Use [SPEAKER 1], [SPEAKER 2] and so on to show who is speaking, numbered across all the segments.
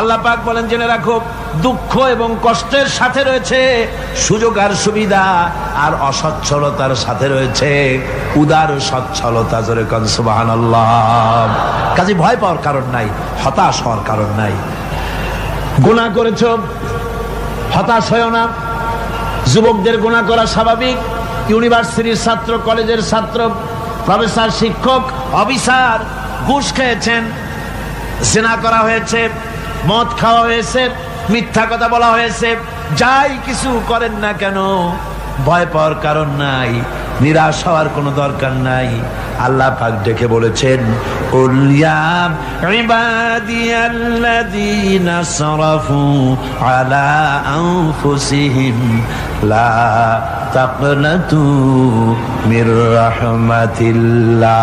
[SPEAKER 1] আল্লাহ পাক বলেন, জেনে রাখো দুঃখ এবং কষ্টের সাথে রয়েছে সুযোগ আর সুবিধা, আর অসচ্ছলতার সাথে রয়েছে উদার সচ্ছলতা। জোরে কোন সুবহানাল্লাহ। কাজে ভয় পাওয়ার কারণ নাই, হতাশ হওয়ার কারণ নাই। গুনাহ করেছো, হতাশ হয়ো না। যুবকদের গুনাহ করা স্বাভাবিক। ইউনিভার্সিটির ছাত্র, কলেজের ছাত্র, প্রফেসর, শিক্ষক, অফিসার ঘুষ খেয়েছেন, জিনা করা হয়েছে, মদ খাওয়া হয়েছে, মিথ্যা কথা বলা হয়েছে, যাই কিছু করেন না কেন ভয় পাওয়ার কারণ নাই, নিরাশ হওয়ার কোনো দরকার নাই। আল্লাহ পাক ডেকে বলেছেন, কুল ইয়া ইবাদিয়াল্লাযীনা সারাফু আলা আনফুসিহিম লা তাকনাতু মির রাহমাতিল্লাহ।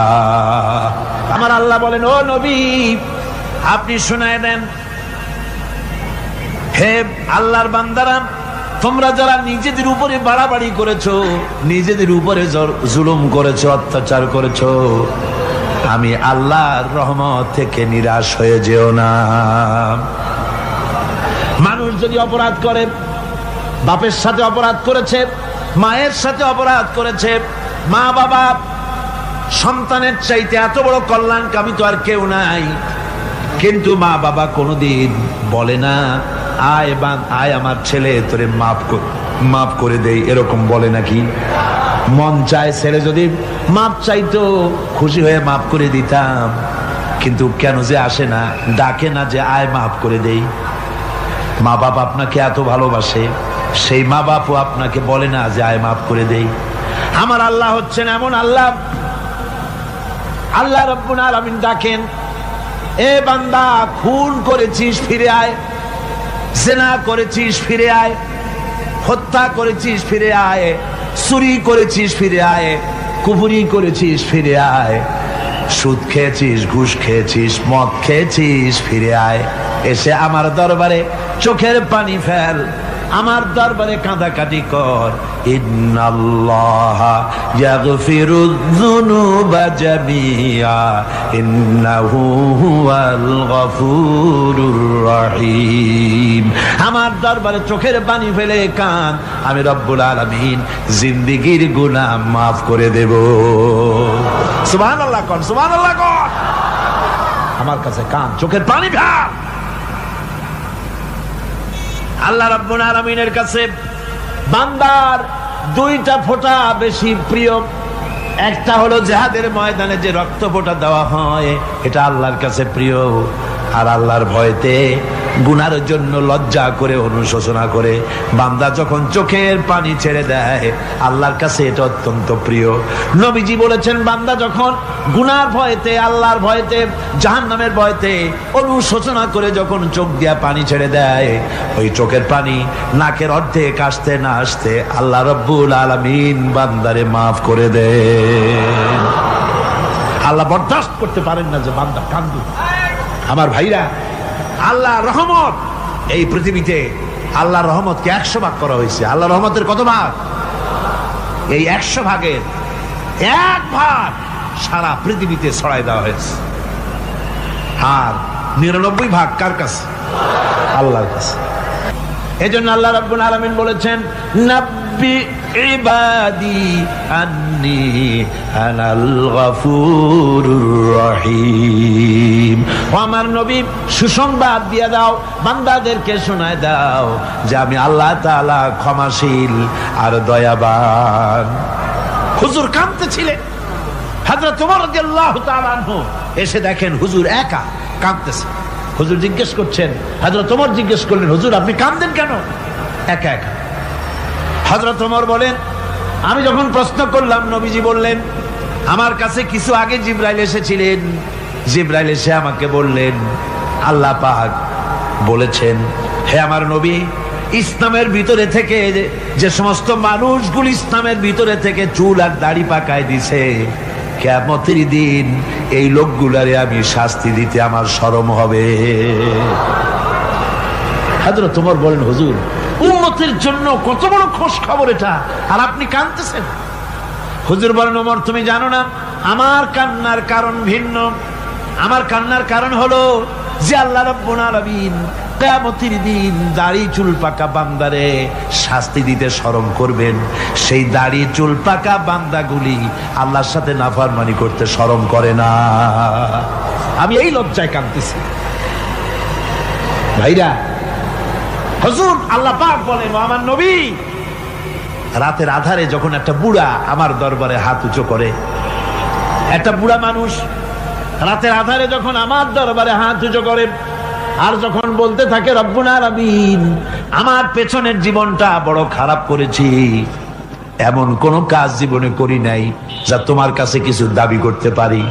[SPEAKER 1] আমার আল্লাহ বলেন, ও নবী আপনি শুনায় দেন, হে আল্লাহর বান্দারা, তোমরা যারা নিজেদের উপরে বাড়াবাড়ি করেছো, নিজেদের উপরে জুলুম করেছো, অত্যাচার করেছো, আমি আল্লাহর রহমত থেকে নিরাশ হয়ে যেও না। মানুষ যদি অপরাধ করে, বাপের সাথে অপরাধ করেছে, মায়ের সাথে অপরাধ করেছে, মা বাবা সন্তানের চাইতে এত বড় কল্যাণকামী তো আর কেউ নাই, কিন্তু মা বাবা কোনোদিন বলে না আয় আমার ছেলে তোরে মাফ করে দেই, এরকম বলে নাকি? মন চায় ছেলে যদি মাপ চাইতো খুশি হয়ে মাফ করে দিতাম, কিন্তু কেন যে আসে না, ডাকে না যে আয় মাফ করে দেই। মা বাপ আপনাকে এত ভালোবাসে, সেই মা বাপও আপনাকে বলে না যে আয় মাফ করে দেই। আমার আল্লাহ হচ্ছেন এমন আল্লাহ, আল্লাহ রাব্বুল আলামিন ডাকেন, এ বান্দা খুন করেছিস ফিরে আয়, জিনা করেছিস ফিরে আয়, হত্যা করেছিস ফিরে আয়, চুরি করেছিস ফিরে আয়, কুফরি করেছিস ফিরে আয়, সুদ খেয়েছিস, ঘুষ খেয়েছিস, মদ খেয়েছিস ফিরে আয়, এসে আমার দরবারে চোখের পানি ফেল, আমার দরবারে কাঁদাকাটি কর। ইন্নাল্লাহা ইয়াগফিরুয যুনুবা জামিআ ইন্নাহু হুয়াল গফুরুর রহিম। আমার দরবারে চোখের পানি ফেলে কান, আমি রব্বুল আলামিন জিন্দেগীর গুনাহ মাফ করে দেব। সুবহানাল্লাহ কোন, সুবহানাল্লাহ কোন। আমার কাছে কান, চোখের পানি ফেল। আল্লাহ রাব্বুল আলামিনের কাছে বান্দার দুইটা ফোঁটা বেশি প্রিয়। একটা হলো জিহাদের ময়দানে যে রক্ত ফোঁটা দেওয়া হয়, এটা আল্লাহর কাছে প্রিয়। আর আল্লাহর ভয়তে গুনার জন্য লজ্জা করে, অনুশোচনা করে বান্দা যখন চোখের পানি ছেড়ে দেয়, আল্লাহর কাছে এটা অত্যন্ত প্রিয়। নবীজি বলেছেন, বান্দা যখন গুনার ভয়তে, আল্লাহর ভয়তে, জাহান্নামের ভয়তে অনুশোচনা করে যখন চোখ দিয়া পানি ছেড়ে দেয়, ওই চোখের পানি নাকের অর্ধেক আসতে না আসতে আল্লাহ রাব্বুল আলামিন বান্দারে মাফ করে দেন। আল্লাহ বরদাস্ত করতে পারেন না যে বান্দা কান্দুক। আমার ভাইরা, আল্লাহ রহমত, এই পৃথিবীতে আল্লাহর রহমতকে 100 ভাগ করা হয়েছে। আল্লাহ রহমতের কত ভাগ? এই 100 ভাগের 1 ভাগ সারা পৃথিবীতে ছড়াই দেওয়া হয়েছে। আর 99 ভাগ কার কাছে? আল্লাহর কাছে। এজন্য আল্লাহ রাব্বুল আলামিন বলেছেন, নাব্বি ইবাদি আন্নি আনাল গফুরুর রহিম। ও আমার নবী, সুসংবাদ দিয়ে দাও, বান্দাদেরকে শোনায় দাও যে আমি আল্লাহ তাআলা ক্ষমাশীল আর দয়াবান। হুজুর কাঁদতেছিলেন, হযরত ওমর রাদিয়াল্লাহু তাআলা আনহু এসে দেখেন হুজুর একা কাঁদতেছে। হুজুর জিজ্ঞেস করছেন, হযরত ওমর জিজ্ঞেস করলেন, হুজুর আপনি কাঁদেন কেন একা একা? হযরত ওমর বলেন, আমি যখন প্রশ্ন করলাম, নবীজি বললেন, আমার কাছে কিছু আগে জিবরাইল এসেছিলেন। জিবরাইল এসে আমাকে বললেন, আল্লাহ পাক বলেছেন, হে আমার নবী, ইসলামের ভিতরে থেকে যে সমস্ত মানুষগুলো ইসলামের ভিতরে থেকে চুল আর দাড়ি পাকায় দিছে, কিয়ামতের দিন এই লোকগুলারে আমি শাস্তি দিতে আমার শরম হবে। হযরত ওমর বলেন, হুজুর উম্মতের জন্য কত বড় খোঁজ খবর এটা, আর আপনি কাঁদতেছেন। হুজুর বলেন, ওমর তুমি জানো না, আমার কান্নার কারণ ভিন্ন। আমার কান্নার কারণ হলো যে আল্লাহ রাব্বুল আলামিন কিয়ামতের দিন দাড়ি চুল পাকা বান্দারে শাস্তি দিতে শরম করবেন, সেই দাড়ি চুল পাকা বান্দাগুলি আল্লাহর সাথে নাফরমানি করতে শরম করে না। আমি এই লজ্জায় কাঁদতেছি ভাইরা। হুজুর আল্লাহ পাক বলেন, আমার নবী, রাতের আধারে যখন একটা বুড়া আমার দরবারে হাত উঁচু করে, একটা বুড়া মানুষ রাতের আধারে যখন আমার দরবারে হাত উঁচু করে আর যখন বলতে থাকে রব্বুল আলামিন, আমার পেছনের জীবনটা বড় খারাপ করেছি, এমন কোন কাজ জীবনে করি নাই যা তোমার কাছে কিছু দাবি করতে পারি,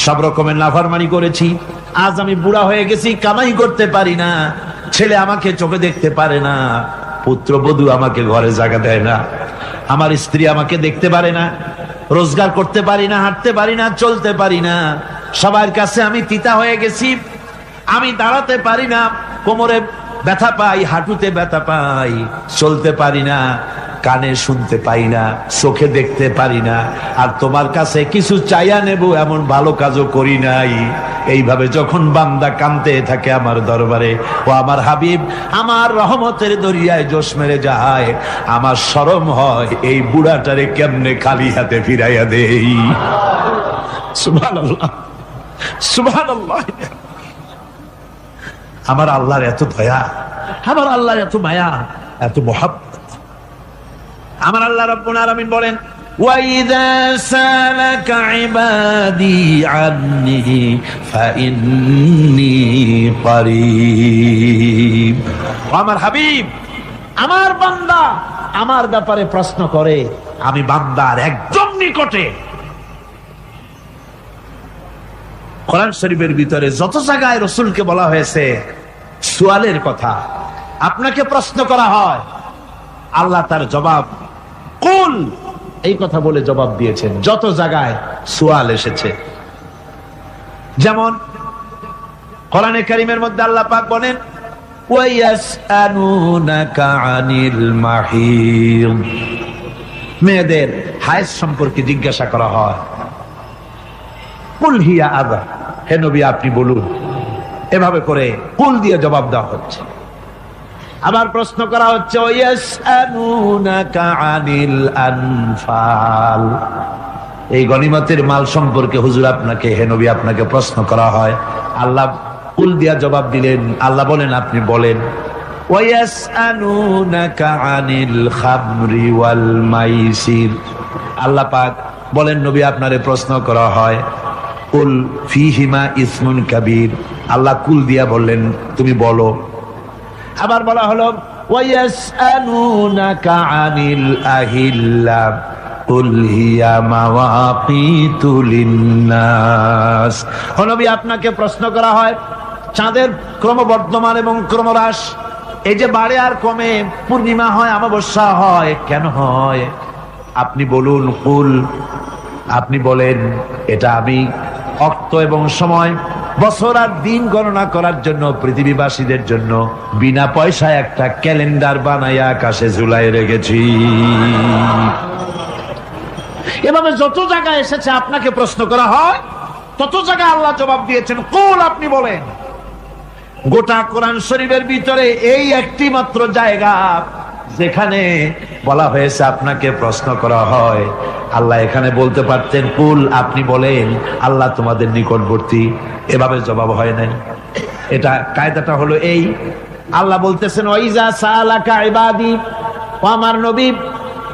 [SPEAKER 1] সব রকমের নাফরমানি করেছি, আজ আমি বুড়া হয়ে গেছি, কামাই করতে পারি না, ছেলে আমাকে চোখে দেখতে পারে না, পুত্রবধূ আমাকে ঘরে জায়গা দেয় না, আমার স্ত্রী আমাকে দেখতে পারে না, রোজগার করতে পারি না, হাঁটতে পারি না, চলতে পারি না, সবার কাছে আমি তিতা হয়ে গেছি, আমি দাঁড়াতে পারি না, কোমরে ব্যথা পাই, হাঁটুতে ব্যথা পাই, চলতে পারি না, কানে শুনতে পাই না, চোখে দেখতে পারি না, আর তোমার কাছে কিছু চাইয়া নেব এমন ভালো কাজও করি নাই। এইভাবে যখন বান্দা কাঁদতে থাকে আমার দরবারে, ও আমার হাবিব আমার রহমতের দরিয়ায় জোশ মেরে যায়, আমার শরম হয় এই বুড়াটারে কেমনে খালি হাতে ফিরাইয়া দেই। সুবহানাল্লাহ, সুবহানাল্লাহ। আমার আল্লাহর এত দয়া, আমার আল্লাহর এত মায়া, এত মহব্বত। আমার আল্লাহ রাব্বুল আলামিন বলেন, وَإِذَا سَأَلَكَ عِبَادِي عَنِّي فَإِنِّي قَرِيبٌ। আমার হাবিব, আমার বান্দা আমার ব্যাপারে প্রশ্ন করে, আমি বান্দার একদম নিকটে। কোরআন শরীফের ভিতরে যত জায়গায় রাসূলকে বলা হয়েছে সুয়ালের কথা, আপনাকে প্রশ্ন করা হয়, আল্লাহ তার জবাব কুল এই কথা বলে জবাব দিয়েছেন। যত জায়গায় সুয়াল এসেছে, যেমন কোরআনে কারীমের মধ্যে আল্লাহ পাক বলেন, ওয়ায়াসআলুনাকা আনিল মাহিদ, মেয়েদের হায়েজ সম্পর্কে জিজ্ঞাসা করা হয়, কুল হিয়া আযা, হে নবী আপনি বলুন। এভাবে করে কুল দিয়ে জবাব দেওয়া হচ্ছে। আবার প্রশ্ন করা হচ্ছে, ওয়ায়াসআলুনাকা আনিল আনফাল, এই গনিমতের মাল সম্পর্কে হুজুর আপনাকে, হে নবী আপনাকে প্রশ্ন করা হয়। আল্লাহ কুল দিয়া জবাব দিলেন, আল্লাহ বলেন আপনি বলেন। ওয়ায়াসআলুনাকা আনিল খামরি ওয়াল মাইসির, আল্লাহ পাক বলেন নবী আপনারে প্রশ্ন করা হয়, কুল ফীহিমা ইসমুন কাবীর, আল্লাহ কুল দিয়া বললেন তুমি বলো। আবার বলা হলো, ওয়ায়াসআলুনাকা আনিল আহিল্লা কুল হিয়া মাওয়াকিতু লিন্নাস, ও নবী আপনাকে প্রশ্ন করা হয় চাঁদের ক্রমবর্ধমান এবং ক্রমহ্রাস, এই যে বাড়ে আর কমে, পূর্ণিমা হয় অমাবস্যা হয়, কেন হয় আপনি বলুন। কুল, আপনি বলেন এটা আমি অক্ত এবং সময়, বছর আর দিন গণনা করার জন্য পৃথিবীবাসীদের জন্য বিনা পয়সায় একটা ক্যালেন্ডার বানাইয়া আকাশে ঝুলাই রেখেছি। এভাবে যত জায়গায় এসেছে আপনাকে প্রশ্ন করা হয়, তত জায়গায় আল্লাহ জবাব দিয়েছেন কুল, আপনি বলেন। গোটা কোরআন শরীফের ভিতরে এই একটি মাত্র জায়গা যেখানে বলা হয়েছে আপনাকে প্রশ্ন করা হয়, আল্লাহ এখানে বলতে পারতেন কুল আপনি বলেন, আল্লাহ তোমাদের নিকটবর্তী, এভাবে জবাব হয় নাই। এটা কায়দাটা হলো এই, আল্লাহ বলতেছেন ওয়াইজা সালাকা ইবাদি, ও আমার নবী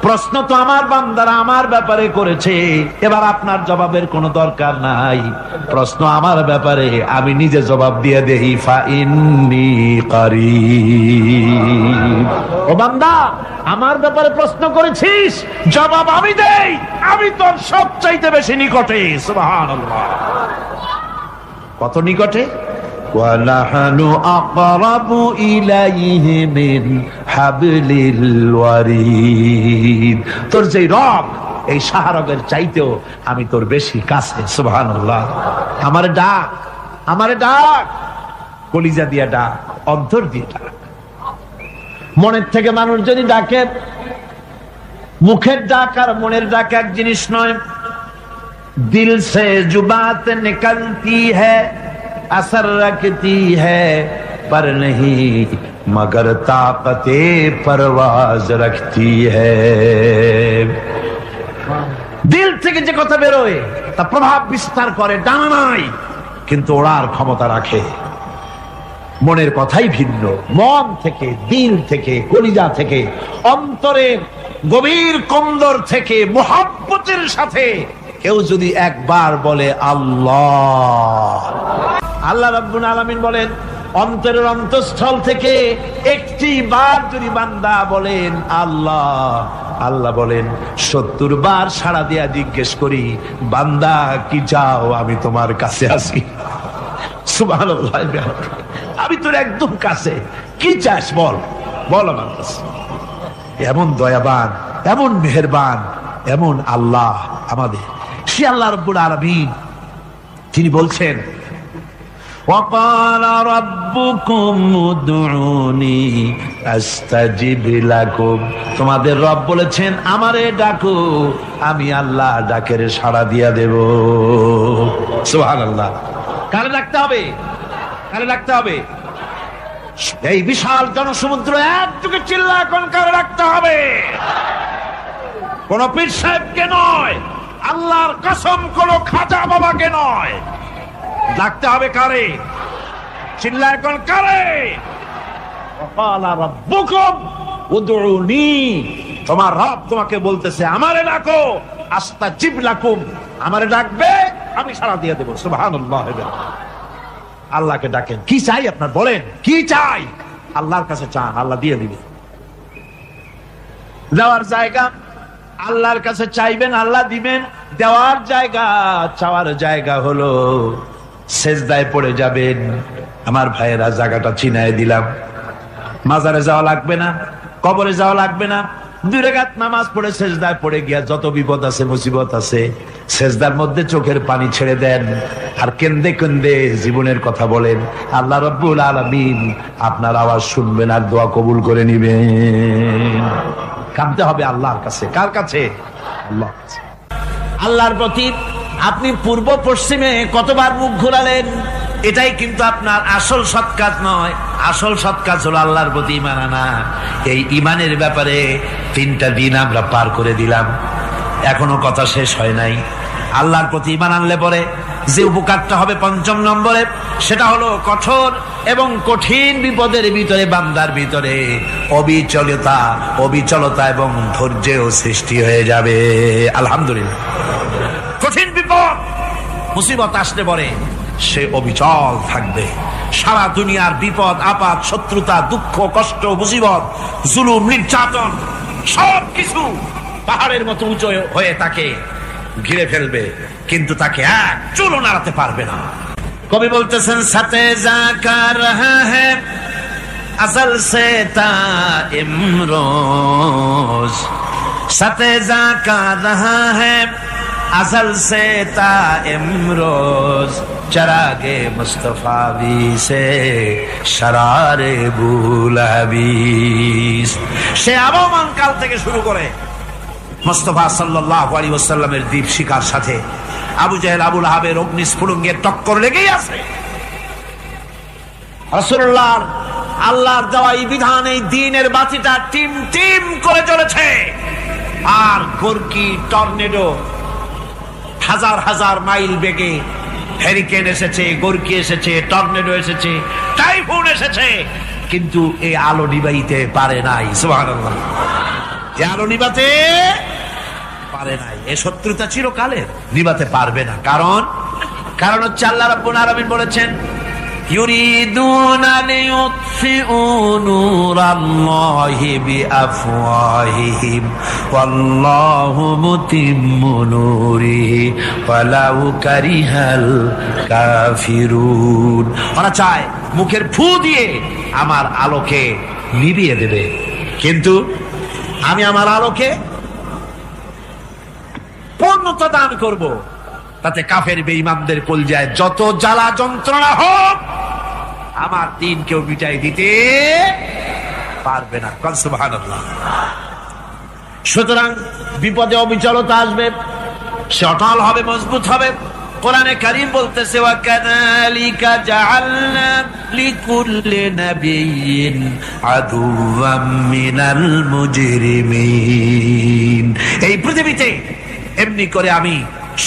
[SPEAKER 1] প্রশ্ন তো আমার বান্দারা আমার ব্যাপারে করেছে, এবার আপনার জবাবের কোনো দরকার নাই, প্রশ্ন আমার ব্যাপারে আমি নিজে জবাব দিয়ে দেই, ফাইন্নী কারীব, ও বান্দা আমার ব্যাপারে প্রশ্ন করেছিস, জবাব আমি দেই, আমি তোর সবচাইতে বেশি নিকটে। সুবহানাল্লাহ, কত নিকটে? ওয়ানাহানু আকরাবু ইলাইহি মিন হাবলিল ওয়ারিদ, তোর যে রব এই শাহরগের চাইতেও আমি তোর বেশি কাছে। সুবহানাল্লাহ, আমারে ডাক, আমারে ডাক, কলিজা দিয়া ডাক, অন্তর দিয়ে ডাক। মনের থেকে মানুষ যদি ডাকে, মুখের ডাক আর মনের ডাক এক জিনিস নয়। দিল সে জুবাত নিকলতি হ্যায় असर रखती है पर नहीं मगर ताकते परवाज रखती है। দিল থেকে যে কথা বেরোয় তা প্রভাব বিস্তার করে, ডানা নাই কিন্তু ওড়ার ক্ষমতা রাখে। মনের কথাই ভিন্ন, মন থেকে, দিল থেকে, কলিজা থেকে, অন্তরের গভীর কন্দর থেকে মুহাব্বতের সাথে কেউ যদি একবার বলে আল্লাহ, আল্লাহ রাব্বুল আলামিন বলেন অন্তরের অন্তঃস্থল থেকে একটি বার যদি বান্দা বলেন আল্লাহ, আল্লাহ বলেন 70 বার সাড়া দিয়া জিজ্ঞেস করি বান্দা কি চাও, আমি তোমার কাছে আছি। সুবহানাল্লাহ, আমি তোর একদম কাছে, কি চাস বল, বল আমার কাছে। এমন দয়াবান, এমন মেহেরবান, এমন আল্লাহ আমাদের। সে আল্লাহ রাব্বুল আলামিন তিনি বলছেন وَقَالَ رَبُّكُمْ উদউনি আস্তাজিব লাকুম, তোমাদের রব বলেছেন আমারে ডাকো, আমি আল্লাহ ডাকের সাড়া দিয়া দেব। সুবহানাল্লাহ। কারে ডাকতে হবে? কারে ডাকতে হবে? এই বিশাল জনসমুদ্র একটুকে চিল্লা কোন কারে ডাকতে হবে? কোন পীর সাহেবকে নয়, আল্লাহর কসম কোন খাজা বাবাকে নয়, ডাকতে হবে কারে? চিল্লা কোন কারে? ওয়াকালা রাব্বুকুম উদউনি, তোমার রব তোমাকে বলতেছে আমারে ডাকো, আস্তাজিব লাকুম, আমারে ডাকবে আমি সাড়া দিয়ে দেব। সুবহানাল্লাহ। আল্লাহকে ডাকেন, কি চাই আপনার বলেন, কি চাই? আল্লাহর কাছে চান, আল্লাহ দিয়ে দিবে। দেওয়ার জায়গা আল্লাহর কাছে চাইবেন, আল্লাহ দিবেন। দেওয়ার জায়গা, চাওয়ার জায়গা হলো সেজদায় পড়ে যাবেন। আমার ভাইয়েরা জায়গাটা চিনায় দিলাম। মাজারে যাওয়া লাগবে না, কবরে যাওয়া লাগবে না, 2 রাকাত নামাজ পড়ে সেজদায় পড়ে গিয়া যত বিপদ আছে মুসিবত আছে সেজদার মধ্যে চোখের পানি ছেড়ে দেন আর কেন্দে কেন্দে জীবনের কথা বলেন। আল্লাহ রাব্বুল আলামিন আপনার আওয়াজ শুনবেন আর দোয়া কবুল করে নিবেন। কাঁদতে হবে আল্লাহর কাছে। কার কাছে? আল্লাহর কাছে। আল্লাহর প্রতি আপনি পূর্ব পশ্চিমে কতবার মুখ ঘোরালেন, এটাই কিন্তু আপনার আসল সৎ কাজ নয়। আসল সৎ কাজ হলো আল্লাহর প্রতি ঈমান আনা। এই ঈমানের ব্যাপারে 3টা দিন আমরা পার করে দিলাম, এখনো কথা শেষ হয় নাই। আল্লাহর প্রতি ঈমান আনলে পরে যে উপকারটা হবে 5ম নম্বরে, সেটা হলো কঠোর এবং কঠিন বিপদের ভিতরে বান্দার ভিতরে অবিচলতা এবং ধৈর্যের সৃষ্টি হয়ে যাবে। আলহামদুলিল্লাহ। কঠিন বিপদ মুসিবত আসলে পরে সে অবিচল থাকবে। সারা দুনিয়ার বিপদ আপদ, শত্রুতা, দুঃখ, কষ্ট, মুসিবত, জুলুম, নির্যাতন সবকিছু পাহাড়ের মতো উঁচু হয়ে তাকে ঘিরে ফেলবে, কিন্তু তাকে এক চুলও নাড়াতে পারবে না। কবি বলতেছেন সাথে জাকা রহা হ্যায় আসল সে তা ইমরোজ, সাথে জাকা রহা হ্যায় আসল সে তা ইমরোজ, চরাগে মুস্তফাবি সে শরারে বুলাবিস। সে আবহমান কাল থেকে শুরু করে মুস্তাফা সাল্লাল্লাহু আলাইহি ওয়াসাল্লামের দীপ শিখার সাথে আবু জাহেল, আবু লাহাবের অগ্নিস্ফুলিঙ্গের টক্কর লেগেই আছে। রাসূলুল্লাহর আল্লাহর দেওয়া এই বিধান, এই দ্বীনের বাতিটা টিম টিম করে চলেছে। আর গর্কি, টর্নেডো, হাজার হাজার মাইল বেগে হ্যারিকেন এসেছে, গর্কি এসেছে, টর্নেডো এসেছে, টাইফুন এসেছে, কিন্তু এই আলো নিবাইতে পারে নাই। সুবহানাল্লাহ। এই আলো নিবাতে পারে নাই। এই শত্রুতা চিরকালের, নিবাতে পারবে না। কারণ হচ্ছে আল্লাহ রাব্বুল আলামিন বলেছেন ইউরিদুনা লিইউতফিউ নূরাল্লাহি বিআফওয়াহিহিম ওয়াল্লাহু মুতিম্মু নূরিহি ওয়ালাউ কারিহাল কাফিরুন। ওরা চায় মুখের ফু দিয়ে আমার আলোকে নিভিয়ে দেবে, কিন্তু আমি আমার আলোকে পূর্ণতা দান করব। তাতে কাফের বেঈমানদের কলজায় যত জ্বালা যন্ত্রণা হোক, আমার দ্বীন কেউ মিটাই দিতে পারবে না। সুবহানাল্লাহ। সুতরাং বিপদে অবিচলতা আসবে, সে অটল হবে, মজবুত হবে। কোরআনে কারীম বলতেছে ওয়া কাযালিকা জাআলনা লিকুল্লি নাবিয়্যিন আদুওয়াম মিনাল মুজরিমিন। এই পৃথিবীতে এমনি করে আমি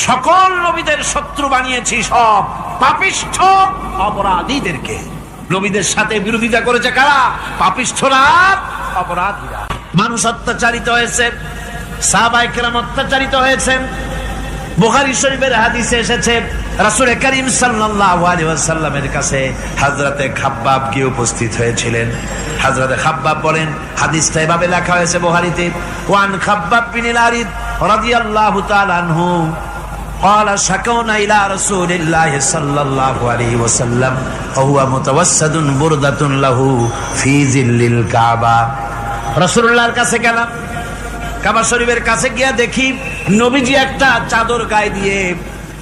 [SPEAKER 1] সকল নবীদের শত্রু বানিয়েছি, সব পাপিষ্ঠ অপরাধীদেরকে। নবীদের সাথে বিরোধিতা করেছে কারা? পাপিষ্ঠরা, অপরাধীরা। মানুষ অত্যাচারিত হয়েছে, সাহাবায়ে কেরাম অত্যাচারিত হয়েছেন। বুখারী শরীফের হাদিসে এসেছে রাসূল করিম সাল্লাল্লাহু আলাইহি ওয়াসাল্লামের কাছে হযরতে খাব্বাব গিয়ে উপস্থিত হয়েছিলেন। হযরতে খাব্বাব বলেন, হাদিসটা এভাবে লেখা হয়েছে বুখারীতে, ওয়ান খাব্বাব বিন আরিদ রাদিয়াল্লাহু তাআলা আনহু قال شكونا إلى رسول الله صلى الله عليه وسلم وهو متوسد بردة له في ظل الكعبة। রাসূলুল্লাহর কাছে গেলাম, কাবা শরীফের কাছে গিয়ে দেখি নবীজি একটা চাদর গায়ে দিয়ে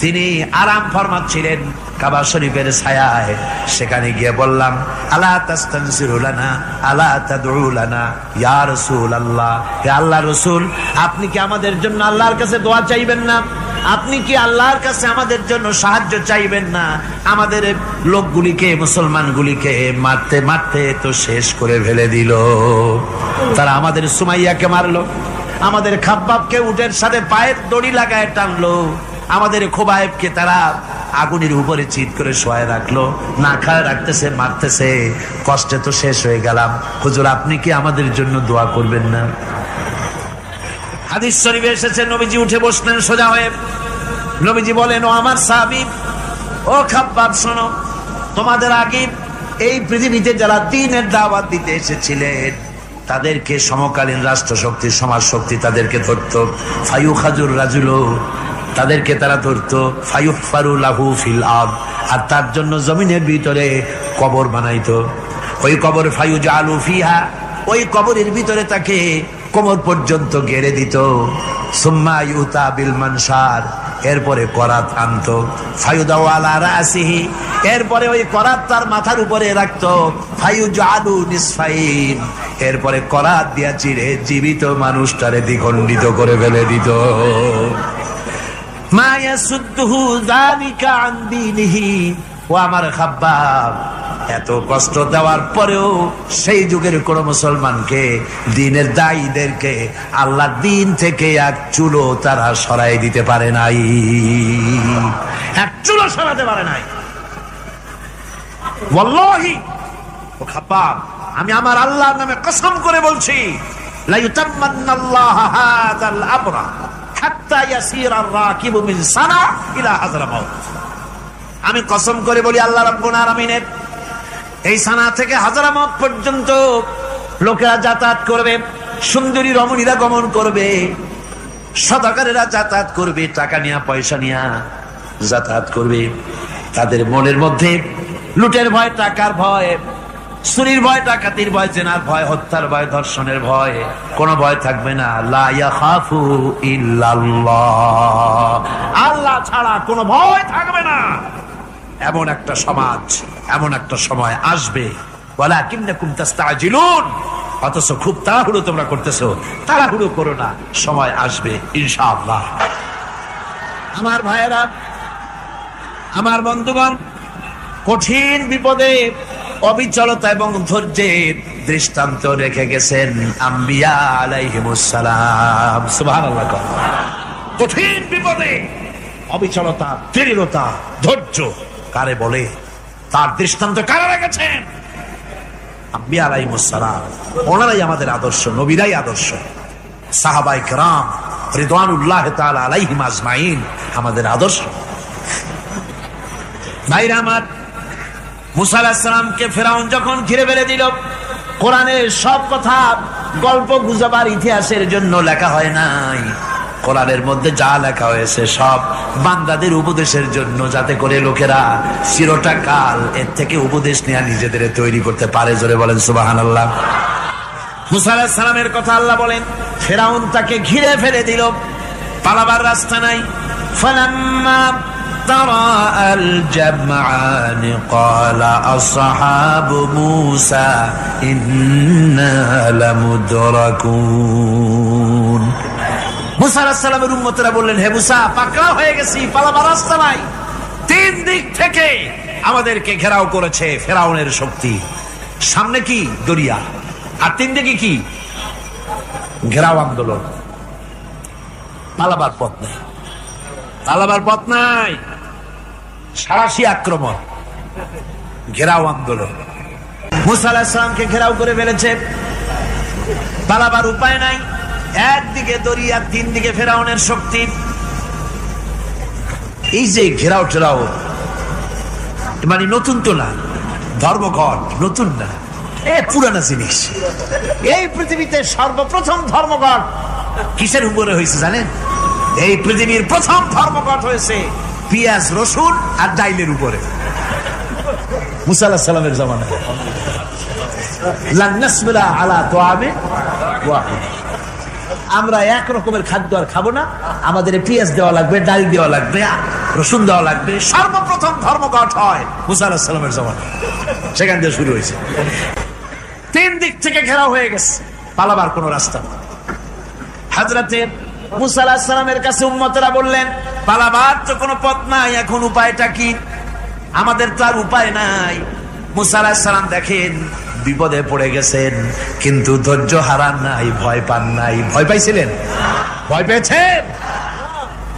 [SPEAKER 1] তিনি আরাম ফরমাচ্ছিলেন কাবা শরীফের ছায়ায়। সেখানে গিয়ে বললাম, আলা তাস্তানসিরু লানা আলা তাদউ লানা ইয়া রাসূলুল্লাহ, হে আল্লাহর রাসূল, আপনি কি আমাদের জন্য আল্লাহর কাছে দোয়া চাইবেন না? আপনি কি আল্লাহর কাছে আমাদের জন্য সাহায্য চাইবেন না? আমাদের লোকগুলিকে, মুসলমানগুলিকে মারতে মারতে তো শেষ করে ফেলে দিল। তারা আমাদের সুমাইয়াকে মারলো, আমাদের খাব্বাবকে উটের সাথে পায়ের দড়ি লাগায় টানলো, আমাদের খোবায়েবকে তারা আগুনের উপরে চিৎ করে শোয়ায় রাখলো, না খায় রাখতেছে, মারতেছে, কষ্টে তো শেষ হয়ে গেলাম। হুজুর, আপনি কি আমাদের জন্য দোয়া করবেন না? হাদিস শরীফে এসেছে নবীজি উঠে বসলেন সোজা হয়ে। নবীজি বলেন, ও আমার সাহাবী, ও খাব্বাব, শোনো, তোমাদের আগে এই পৃথিবীতে যারা দ্বীনের দাওয়াত দিতে এসেছিলেন তাদেরকে সমকালীন রাষ্ট্রশক্তি, সমাজ শক্তি তাদেরকে ধরতো। ফায়ুখাজুর রাজুলো, তাদেরকে তারা ধরতো। ফায়ুহফারু লাহু ফিল আরদ, আর তার জন্য জমিনের ভিতরে কবর বানাইতো। ওই কবর ফায়ুজালু ফিহা, ওই কবরের ভিতরে তাকে কোমর পর্যন্ত গেড়ে দিত। সুম্মা ইউতা বিল মানশার, এরপরে করাত আনতো। ফায়ুদাউ আলা রাসিহি, এরপরে ওই করাত তার মাথার উপরে রাখতো। ফায়ুজালু নিসফাইন, এরপরে করাত দিয়া চিরে জীবিত মানুষটারে দ্বিখণ্ডিত করে ফেলে দিত। মা ইয়াসুদ্দুহু যালিকা আন দীনিহি, ও আমার খাব্বাব, এত কষ্ট দেওয়ার পরেও সেই যুগের কোন মুসলমানকে, দ্বীনের দায়ীদেরকে আল্লাহর দ্বীন থেকে এক চুলো তারা সরাই দিতে পারে নাই, এক চুলো সরাতে পারে নাই। ওয়াল্লাহি, ও খাব্বাব, আমি আমার আল্লাহর নামে কসম করে বলছি, লা ইউতাম্মান্নাল্লাহু হাযাল আমরা হাত্তা ইয়াসিরা আর-রাকিবু মিন সানা ইলা হাযরামাউত। আমি কসম করে বলি, আল্লাহ রাব্বুল আলামিনের এই সানা থেকে হাযরামাউত পর্যন্ত লোকেরা যাতায়াত করবে, সুন্দরী রমণীরা গমন করবে, সদাকারেরা যাতায়াত করবে, টাকা নিয়া পয়সা নিয়া যাতায়াত করবে। তাদের মনের মধ্যে লুটের ভয়, টাকার ভয়, চুরির ভয়, ডাকাতির ভয়, জেনার ভয়, হত্যার ভয়, ধর্ষণের ভয়, কোন ভয় থাকবে না। লা ইয়াখাফু ইল্লাল্লাহ, আল্লাহ ছাড়া কোন ভয় থাকবে না। এমন একটা সমাজ, এমন একটা সময় আসবে। ওয়ালাকিন্নাকুম তাস্তাজিলুন, অথচ খুব তাড়াহুড়ো তোমরা করতেছো। তাড়াহুড়ো করো না, সময় আসবে ইনশাআল্লাহ। আমার ভাইয়েরা, আমার বন্ধুগণ, কঠিন বিপদে অবিচলতা এবং ধৈর্যের দৃষ্টান্ত রেখে গেছেন আম্বিয়া আলাইহিমুস সালাম। সুবহানাল্লাহ। কঠিন বিপদে অবিচলতা, দৃঢ়তা, ধৈর্য কারে বলে, তার দৃষ্টান্ত কারা রেখেছেন? আম্বিয়া আলাইহিমুস সালাম। ওনারাই আমাদের আদর্শ, নবীরাই আদর্শ। সাহাবায়ে কেরাম রিদওয়ানুল্লাহ তাআলা আলাইহিম আজমাইন আমাদের আদর্শ। ভাইরা আমার, মুসা আলাইহিস সালামকে ফেরাউন যখন ঘিরে ফেলে দিল, কোরআনের সব কথা গল্প গুজবার ইতিহাসের জন্য লেখা হয় নাই। কোরআনের মধ্যে যা লেখা হয়েছে সব বান্দাদের উপদেশের জন্য, যাতে করে লোকেরা চিরটা কাল এর থেকে উপদেশ নেওয়া নিজেদের তৈরি করতে পারে। জোরে বলেন সুবহানাল্লাহ। মুসা আলাইহিস সালামের কথা আল্লাহ বলেন, ফেরাউন তাকে ঘিরে ফেলে দিল, পালাবার রাস্তা নাই। ফালাম্মা ترى الجمعان قال أصحاب موسى إنا لمدركون। মুসা আলাইহিস সালামের উম্মতরা বললেন, হে মুসা, পাকড়াও হয়ে গেছি, পালাবার রাস্তা নাই। তিন দিক থেকে আমাদেরকে ঘেরাও করেছে ফেরাউনের শক্তি। সামনে কি দরিয়া, আর তিন দিকে কি ঘেরাও আন্দোলন। পালাবার পথ নাই, পালাবার পথ নাই, সারাশি আক্রমণ, ঘেরাও আন্দোলন। মুসা আলাইহিস সালামকে ঘেরাও করে ফেলেছে, পালাবার উপায় নাই। একদিকে দরিয়া, তিন দিকে ফেরাউনের শক্তি। এই যে ঘেরাও টেরাও মানে নতুন তো না, ধর্মঘট নতুন না, পুরানা জিনিস। এই পৃথিবীতে সর্বপ্রথম ধর্মঘট কিসের উপরে হয়েছে জানেন? এই পৃথিবীর প্রথম ধর্মঘট হয়েছে পেঁয়াজ, রসুন আর ডাইলের উপরে। মুসা আলাইহিস সালামের জামানায় লান নাসবিরা আলা তাআমিন ওয়াহিদ, আমরা এক রকমের খাদ্য আর খাবো না, আমাদের পেঁয়াজ দেওয়া লাগবে, ডাল দেওয়া লাগবে, রসুন দেওয়া লাগবে। সর্বপ্রথম ধর্মঘট হয় মুসা আলাইহিস সালামের জামানায়, সেখান থেকে শুরু হয়েছে। তিন দিক থেকে ঘেরাও হয়ে গেছে, পালাবার কোন রাস্তা নেই। হযরতে মুসা আলাইহিস সালামের কাছে উম্মতেরা বললেন, পালাবার তো কোনো পথ নাই, এখন উপায়টা কি? আমাদের তো আর উপায় নাই। মুসা আলাইহিস সালাম দেখেন বিপদে পড়ে গেছেন, কিন্তু ধৈর্য হারান নাই, ভয় পান নাই। ভয় পাইছিলেন? ভয় পেয়েছেন?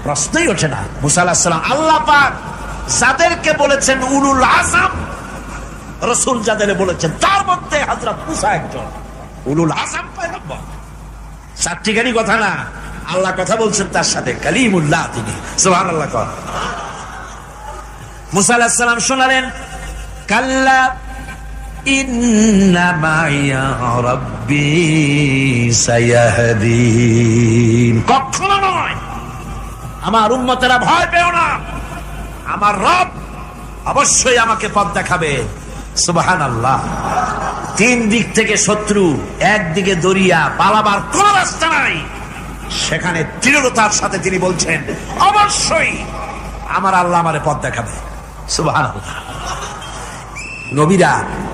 [SPEAKER 1] প্রশ্নই ওঠে না। মুসা আলাইহিস সালাম আল্লাহ পাক যাদেরকে বলেছেন উলুল আযম রাসূল, যাদের বলেছেন তার মধ্যে হযরত মুসা একজন উলুল আযম পয়গম্বর। চারটিখানি কথা না, আল্লাহ কথা বলছেন তার সাথে, কালিমুল্লাহ তিনি। সুবহানাল্লাহ। মুসা আলাইহিস সালাম শোনালেন, কাল্লা ইন্না মাইয়া রাব্বি সায়াহদিন। কখনো নয়, আমার উম্মতেরা ভয় পেও না, আমার রব অবশ্যই আমাকে পথ দেখাবে। সুবহানাল্লাহ। তিন দিক থেকে শত্রু, একদিকে দরিয়া, পালাবার কোন রাস্তা নাই। সেখানে দৃঢ়তার সাথে তিনি বলছেন, অবশ্যই আমার আল্লাহ আমারে পথ দেখাবে। সুবহানাল্লাহ। নবীরা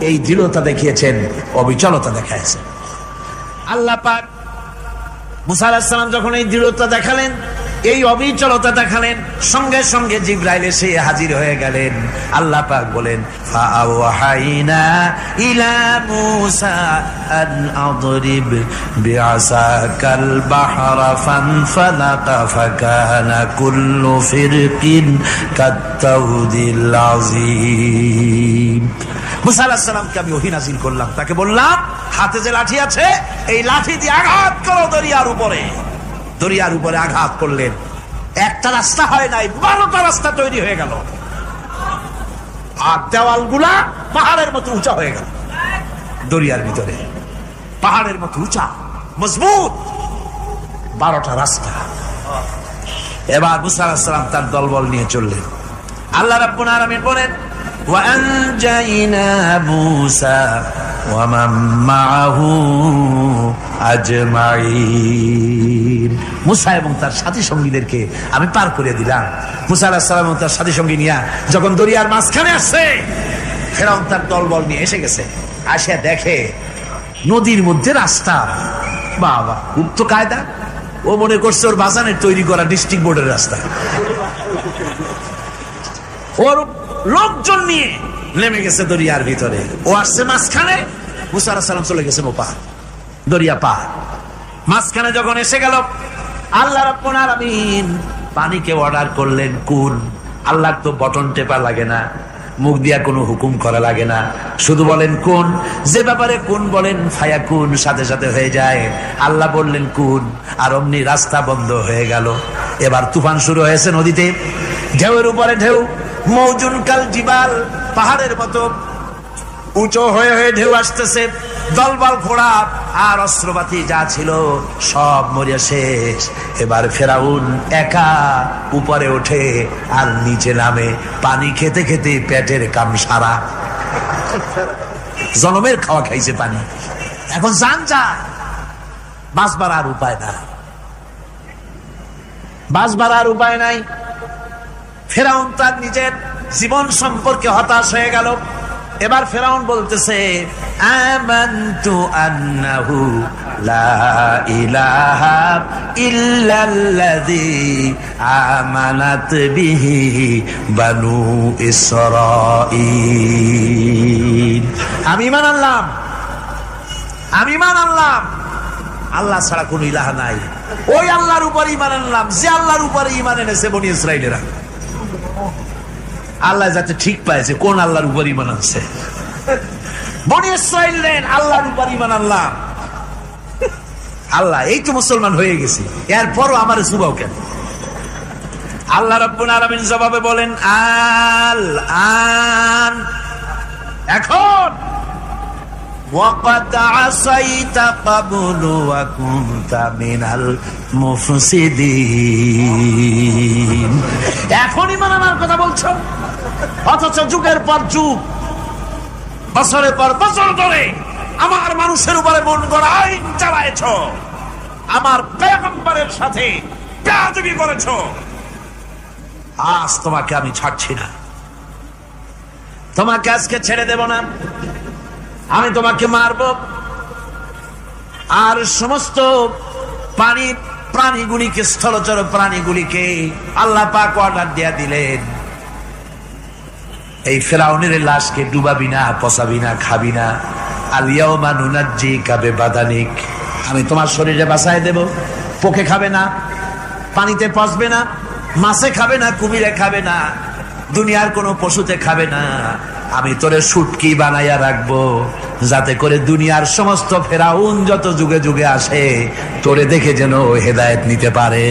[SPEAKER 1] এই দৃঢ়তা দেখিয়েছেন, অবিচলতা দেখাইছেন। আল্লাহ পাক মুসা আলাইহিস সালাম যখন এই দৃঢ়তা দেখালেন, এই অবিচলতা দেখালেন, সঙ্গে সঙ্গে জিবরাইল এসে হাজির হয়ে গেলেন। আল্লাহ পাক বলেন, ফাআওহাইনা ইলা মুসা আন আদরিব বিআসাকাল বাহরা ফানফালাকা ফাকানা কুল্লু ফিরকিন কাত্তাউদিল আযীম। মুসা আলাইহিস সালামকে আমি ওহী নাযিল করলাম, তাকে বললাম হাতে যে লাঠি আছে, এই লাঠি দিয়ে আঘাত করো দরিয়ার উপরে। দরিয়ার উপরে আঘাত করলেন, একটা রাস্তা হয় নাই, 12টা রাস্তা তৈরি হয়ে গেল। আর দেওয়ালগুলা পাহাড়ের মতো উঁচা হয়ে গেল। দরিয়ার ভিতরে পাহাড়ের মতো উঁচা, মজবুত 12টা রাস্তা। এবার মুসা আলাইহিস সালাম তার দলবল নিয়ে চললেন। আল্লাহ রাব্বুল আলামিন বলেন, وأنجينا موسى ومن معه أجمعين। মুসা এবং তার সাথী সঙ্গীদেরকে আমি পার করে দিলাম। মুসা আলাইহিস সালাম এবং তার সাথী সঙ্গী নিয়ে যখন দরিয়ার মাঝখানে আসছে, ফেরাউন তার দলবল নিয়ে এসে গেছে। আসে দেখে নদীর মধ্যে রাস্তা। বাবা, খুব তো কায়দা। ও মনে করছে ওর বাজানের তৈরি করা ডিস্ট্রিক্ট বোর্ডের রাস্তা। ওর লোকজন নিয়ে নেমে গেছে দরিয়ার ভিতরে, ও আসছে মাঝখানে, মুসা আলাইহিস সালাম চলে গেছে ওপার, দরিয়া পার। মাঝখানে যখন এসে গেল, আল্লাহ রাব্বুল আলামিন পানিকে অর্ডার করলেন কুন। আল্লাহর তো বটন টেপা লাগে না, মুখ দিয়া কোনো হুকুম করা লাগে না, শুধু বলেন কুন। যে ব্যাপারে কুন বলেন ফায়াকুন, সাথে সাথে হয়ে যায়। আল্লাহ বললেন কুন, আর অমনি রাস্তা বন্ধ হয়ে গেল। এবার তুফান শুরু হয়েছে নদীতে, ঢেউয়ের উপরে ঢেউ, মৌজুন কাল জিবাল, পাহাড়ের মতো উঁচু হয়ে হয়ে ঢেউ আসতেছে। দলবল ঘোড়া আর অস্ত্রপাতি যা ছিল সব মরিয়া শেষ। এবার ফেরাউন একা উপরে ওঠে আর নিচে নামে, পানি খেতে খেতে পেটের কাম সারা। জনমের খাওয়া খাইছে পানি, এখন জান যায়, বাঁচবার আর উপায় না, বাঁচবার আর উপায় নাই। ফেরাউন তার নিজের জীবন সম্পর্কে হতাশ হয়ে গেল। এবার ফেরাউন বলতেছে, আমানতু আন্নাহু লা ইলাহা ইল্লাল্লাযী আমানাত বিহি বানু ইসরাঈল। আমি ঈমান আনলাম, আমি ঈমান আনলাম আল্লাহ ছাড়া কোন ইলাহ নাই। ওই আল্লাহর উপর ঈমান আনলাম যে আল্লাহর উপরে ঈমান এনেছে বনি ইসরাঈলেরা। আল্লাহ যাতে ঠিক পাইছে কোন আল্লাহর উপর ঈমান আনছে। বনি ইসরাঈল আল্লাহর উপর ঈমান আনলাম। আল্লাহ এই তো মুসলমান হয়ে গেছি, এরপরও আমার সুবাও কেন? আল্লাহ রাব্বুল আলামিন জবাবে বলেন আল আন, এখন ওয়াকাদ আসাইতা ক্বাবলু ওয়া কুনতা মিনাল মুফসিদিন। এখন ঈমান আনার কথা বলছো, অথচ যুগের পর যুগ, বছরের পর বছর ধরে আমার মানুষের উপরে মন গড়া আইন চালায়েছ, আমার পয়গম্বরের সাথে বেয়াদবি করেছ। আজ তোমাকে আমি ছাড়ছি না, তোমাকে আজকে ছেড়ে দেব না। আমি তোমাকে মারব। আর সমস্ত প্রাণীগুলিকে, স্থলচর প্রাণীগুলিকে আল্লাহ পাক অর্ডার দিয়া দিলেন, এই ফেরাউনের লাশকে ডুবাবি না, পচাবি না, খাবি না। আলিয়াউমা নুনাজ্জিকা বিবাদানিক, আমি তোমার শরীরে বাঁচায় দেব। পোকে খাবে না, পানিতে পচবে না, মাছে খাবে না, কুমিরে খাবে না, দুনিয়ার কোনো পশুতে খাবে না। আমি তোরে শুটকি বানাইয়া রাখবো, যাতে করে দুনিয়ার সমস্ত ফেরাউন যত যুগে যুগে আসে তোরে দেখে যেন হেদায়েত নিতে পারে।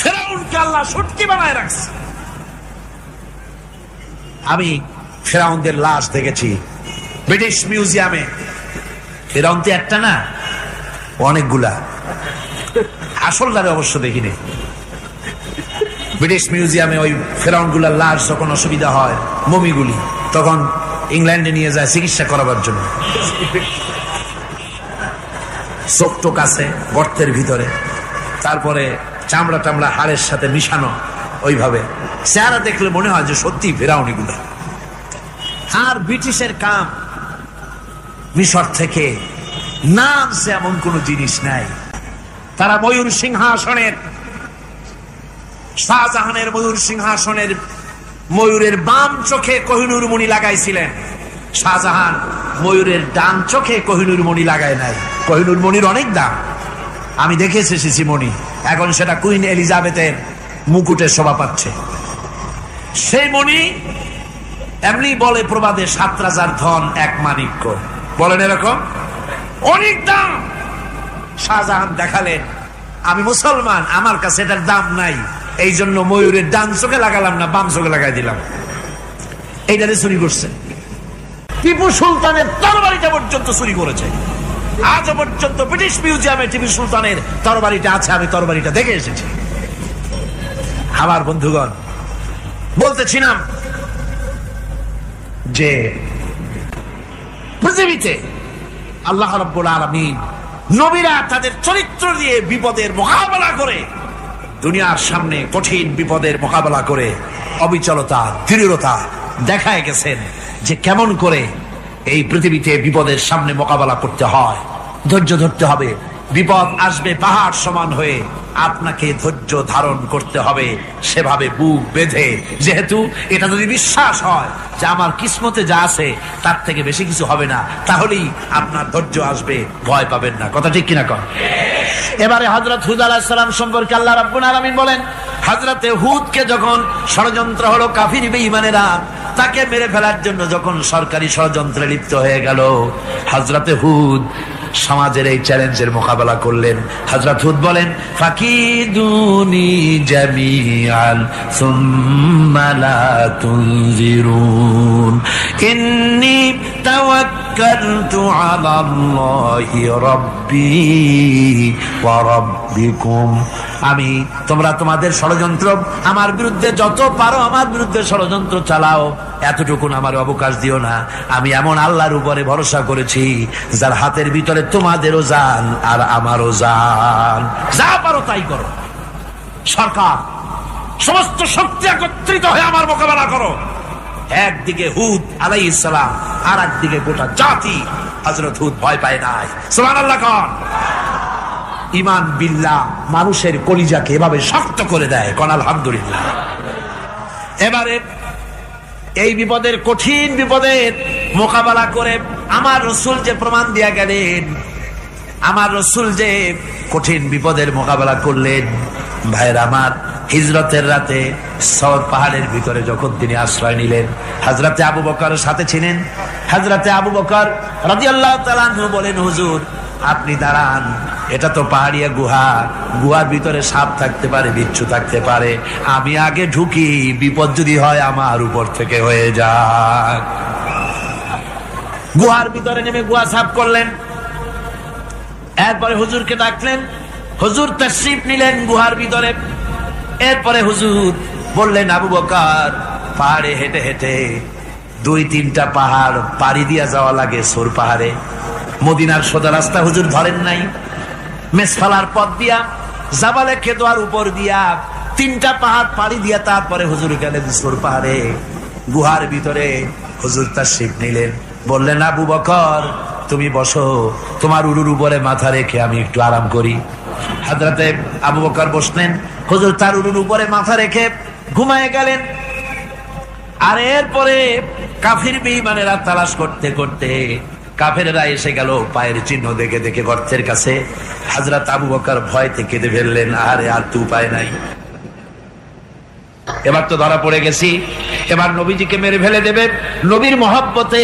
[SPEAKER 1] ফেরাউনকে আল্লাহ শুটকি বানায় রাখছে। আমি ফেরাউনদের লাশ দেখেছি ব্রিটিশ মিউজিয়ামে। ফেরাউন তো একটা না, অনেকগুলা। আসলটারে অবশ্য দেখিনি। ব্রিটিশ মিউজিয়ামে ওই ফেরাউন গুলার লাশ যখন অসুবিধা হয়, মমিগুলি, তখন ইংল্যান্ডে নিয়ে যায় চিকিৎসা করাবার জন্য। চোখ টোক আছে গর্তের ভিতরে, তারপরে চামড়া টামড়া হাড়ের সাথে মিশানো, ওইভাবে চেহারা দেখলে মনে হয় যে সত্যি ফেরাউনি গুলা। আর ব্রিটিশের কাম মিশর থেকে নামছে এমন কোন জিনিস নাই। তারা ময়ূর সিংহাসনের, শাহজাহানের ময়ূর সিংহাসনের ময়ূরের বাম চোখে কোহিনূর মণি লাগাইছিলেন। শাহজাহান ময়ূরের ডান চোখে কোহিনূর মণি লাগায় নাই। কোহিনূর মণির অনেক দাম, আমি দেখে এসেছি মণি। এখন সেটা কুইন এলিজাবেথের মুকুটে শোভা পাচ্ছে। সেই মণি এমনি বলে প্রবাদে 7 রাজার ধন 1 মাণিক্য, বলেন এরকম অনেক দাম। শাহজাহান দেখালেন আমি মুসলমান, আমার কাছে এটার দাম নাই, এই জন্য ময়ূরের ডান চোখে লাগালাম না, বাম চোখে লাগাই দিলাম। এইটারে চুরি করছে। টিপু সুলতানের তরবারিটা পর্যন্ত চুরি করেছে। আজ পর্যন্ত ব্রিটিশ মিউজিয়ামে টিপু সুলতানের তরবারিটা আছে, আমি তরবারিটা দেখে এসেছি। আমার বন্ধুগণ, বলতেছিলাম যে পৃথিবীতে আল্লাহ রাব্বুল আলামিন নবীরা তাদের চরিত্র দিয়ে বিপদের মোকাবেলা করে, দুনিয়ার সামনে কঠিন বিপদের মোকাবেলা করে অবিচলতা, দৃঢ়তা দেখায় গেছেন যে কেমন করে এই পৃথিবীতে বিপদের সামনে মোকাবেলা করতে হয়। ধৈর্য ধরতে হবে। বিপদ আসবে পাহাড় সমান হয়ে, আপনাকে ধৈর্য ধারণ করতে হবে সেভাবে বুক বেঁধে। যেহেতু এটা যদি বিশ্বাস হয় যে আমার কিসমতে যা আছে তার থেকে বেশি কিছু হবে না, তাহলেই আপনার ধৈর্য আসবে, ভয় পাবেন না। কথা ঠিক কিনা কন? এবারে হযরত হুদ আলাইহিস সালাম সম্পর্কে আল্লাহ রাব্বুল আলামিন বলেন, হযরতে হুদকে যখন ষড়যন্ত্র হলো, কাফির বেঈমানেরা তাকে মেরে ফেলার জন্য যখন সরকারি ষড়যন্ত্রে লিপ্ত হয়ে গেল, হযরতে হুদ সমাজের এই চ্যালেঞ্জের মোকাবেলা করলেন। হযরত হুদ বলেন, ফাকিদুনি জামিআন সুম্মা লা তুনজিরুন ইন্নী তাওয়াক্কালতু আলাল্লাহি রাব্বি ওয়া রাব্বিকুম। আমি, তোমরা তোমাদের ষড়যন্ত্র আমার বিরুদ্ধে যত পারো আমার বিরুদ্ধে ষড়যন্ত্র চালাও, এতটুকুন আমার অবকাশ দিও না। আমি এমন আল্লাহর উপরে ভরসা করেছি যার হাতের ভিতরে তোমাদেরও জান আর আমারও জান। যা পারো তাই করো। সরকার, সমস্ত শক্তি একত্রিত হয়ে আমার মোকাবেলা করো। একদিকে হুদ আলাইহিস সালাম, আর একদিকে গোটা জাতি। হযরত হুদ ভয় পায় নাই। সুবহানাল্লাহ কোন। ঈমান বিল্লাহ মানুষের কলিজাকে এভাবে শক্ত করে দেয়, কোন আলহামদুলিল্লাহ। এবারে এই বিপদের, কঠিন বিপদের মোকাবেলা করে আমার রাসূল যে প্রমাণ দিয়া গেলেন, আমার রাসূল যে কঠিন বিপদের মোকাবেলা করলেন, ভাইরা আমার, হিজরতের রাতে সওর পাহাড়ের ভিতরে যখন তিনি আশ্রয় নিলেন, হযরতে আবু বকরের সাথে ছিলেন। হযরতে আবু বকর রাদিয়াল্লাহু তাআলা আনহু বলেন, হুজুর আপনি দাঁড়ান, এটা তো পাহাড়িয়া গুহা, গুহার ভিতরে সাপ থাকতে পারে, বিচ্ছু থাকতে পারে, আমি আগে ঢুকি, বিপদ যদি হয় আমার উপর থেকে হয়ে যাক। গুহার ভিতরে নেমে গুহা সাফ করলেন। এরপরে হুজুরকে ডাকলেন, হুজুর তাশরীফ নিলেন গুহার ভিতরে। এরপরে হুজুর বললেন, আবু বকর, পাহাড়ে হেঁটে হেঁটে 2-3টা পাহাড় পাড়ি দিয়া যাওয়া লাগে সৌর পাহাড়ে। মদিনার সোজা রাস্তা হুজুর ধরেন নাই, মেসফালার পথ দিয়া, জাবালে খেদোয়ার উপর দিয়া 3টা পাহাড় পাড়ি দিয়া তারপরে হুজুর গেলেন সৌর পাহাড়ে। গুহার ভিতরে হুজুর তাশরীফ নিলেন। বললেন, আবু বকর তুমি বসো, তোমার উরুর উপরে মাথা রেখে আমি একটু আরাম করি। হযরতে আবু বকর বসলেন, হুজুর তার উরুর উপরে মাথা রেখে ঘুমায় গেলেন। আর এরপরে কাফির বেঈমানেরা তালাশ করতে করতে কাফেররা এসে গেল পায়ের চিহ্ন দেখে দেখে গর্তের কাছে। হযরত আবু বকর ভয়তে কেঁদে ফেললেন, আরে আর তো উপায় নাই, এবার তো ধরা পড়ে গেছি, এবার নবীজিকে মেরে ফেলে দেবে। নবীর মহব্বতে,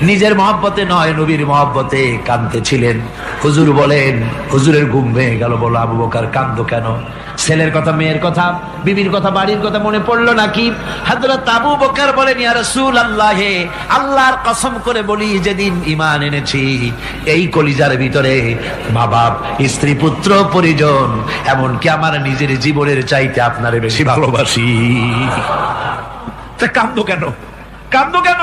[SPEAKER 1] নিজের মহব্বতে নয়, নবীর মহব্বতে কাঁদতেছিলেন। হুজুর বলেন, হুজুরের ঘুম ভেঙে গেল। বলো, আবু বকর কাঁদো কেন? ছেলের কথা, মেয়ের কথা, বিবির কথা, বাড়ির কথা মনে পড়লো নাকি? হযরত আবু বকর বলেন, ইয়া রাসূলুল্লাহ, আল্লাহর কসম করে বলি, যেদিন ঈমান এনেছি এই কলিজার ভিতরে মা বাপ, স্ত্রী, পুত্র, পরিজন, এমনকি আমার নিজের জীবনের চাইতে আপনারে বেশি ভালোবাসি। কান্দো কেন, কান্দো কেন?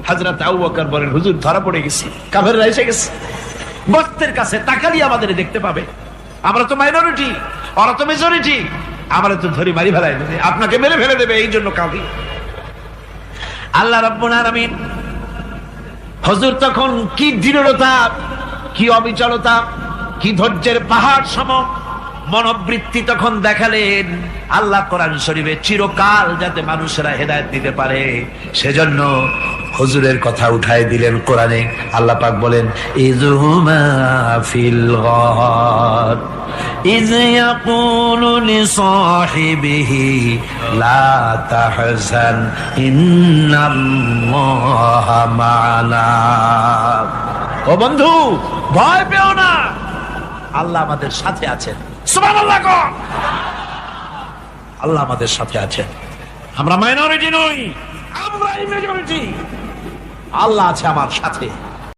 [SPEAKER 1] হযরত আবু বকর বলেন, হুজুর ধরা পড়ে গেছি, কাফেররা এসে গেছে গর্তের কাছে, তাকালি আমাদের দেখতে পাবে, আমরা তো মাইনরিটি, ওরা তো মেজরিটি, আমরা তো ধরি মারি ফেলাই দেবে, আপনাকে মেরে ফেলে দেবে, এই জন্য কাঁদি। আল্লাহ রাব্বুল আলামিন, হুজুর তখন কি দৃঢ়তা, কি অবিচলতা, কি ধৈর্যের পাহাড় সম মনোবৃত্তি তখন দেখালেন। আল্লাহ কোরআন শরীফে চিরকাল যাতে মানুষেরা হেদায়েত দিতে পারে, সেজন্য হুজুরের কথা উঠায় দিলেন কোরআনে। আল্লাহ পাক বলেন, ইযহুমা ফিল গার ইয ইয়াকুলু লিসাহিবিহি লা তাহজান ইন্নাল্লাহা মা'ানা। ও বন্ধু, ভয় পেও না, আল্লাহ আমাদের সাথে আছেন। সুবহানাল্লাহ। আল্লাহ আমাদের সাথে আছেন, আমরা মাইনরিটি নই, আমরাই মেজরিটি। আল্লাহ আছে আমার সাথে।